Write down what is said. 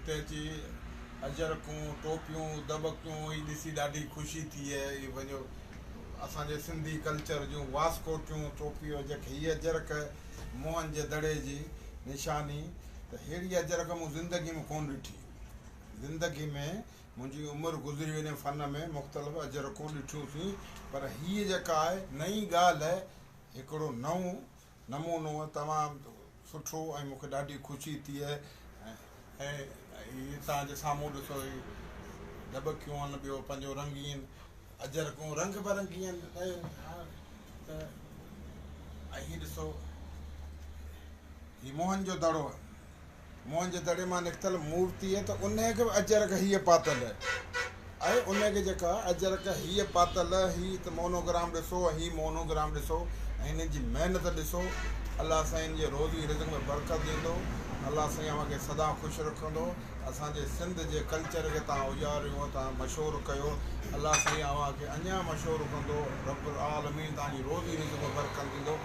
हिते अची अजरकूं टोपियूं दॿकियूं ही ॾिसी ॾाढी ख़ुशी थी आहे। इहे वञो असांजे सिंधी कल्चर जूं वास्कोटियूं टोपियूं जेके हीअ अजरक मोहन जे दड़े जी निशानी, त अहिड़ी अजरक मूं ज़िंदगी में कोन ॾिठी। ज़िंदगी में मुंहिंजी उमिरि गुज़री वञे फ़न में मुख़्तलिफ़ अजरकूं ॾिठियूंसीं, पर हीअ जेका आहे नई ॻाल्हि आहे, हिकिड़ो नओं नमूनो तमामु सुठो ऐं मूंखे ॾाढी ख़ुशी थी आहे। ऐं हीअ तव्हांजे साम्हूं ॾिसो ही दॿकियूं आहिनि, ॿियो पंहिंजो रंगीन अजरकूं रंग बिरंगी आहिनि। त ऐं हीअ ॾिसो हीअ मोहन जो दड़ो आहे, मोहन जे दड़े मां निकितल मूर्ति आहे, त उनखे बि अजरक हीअ पातल आहे। ऐं उनखे जेका अजरक हीअ पातल ही त मोनोग्राम ॾिसो, ही मोनोग्राम ॾिसो ऐं हिन जी महिनत ॾिसो। अलाह साईं हिन जे रोज़ी रिज़्क़ में बरकत ॾींदो, अलाह साईं अव्हांखे सदा ख़ुशि रखंदो। असांजे सिंध जे कल्चर खे तव्हां उजारियो, तव्हां मशहूरु कयो, अलाह साईं अव्हांखे अञा मशहूरु कंदो। रब्बुल आलमीन तव्हांजी रोज़ी रिज़्क़ में बरकत ॾींदो।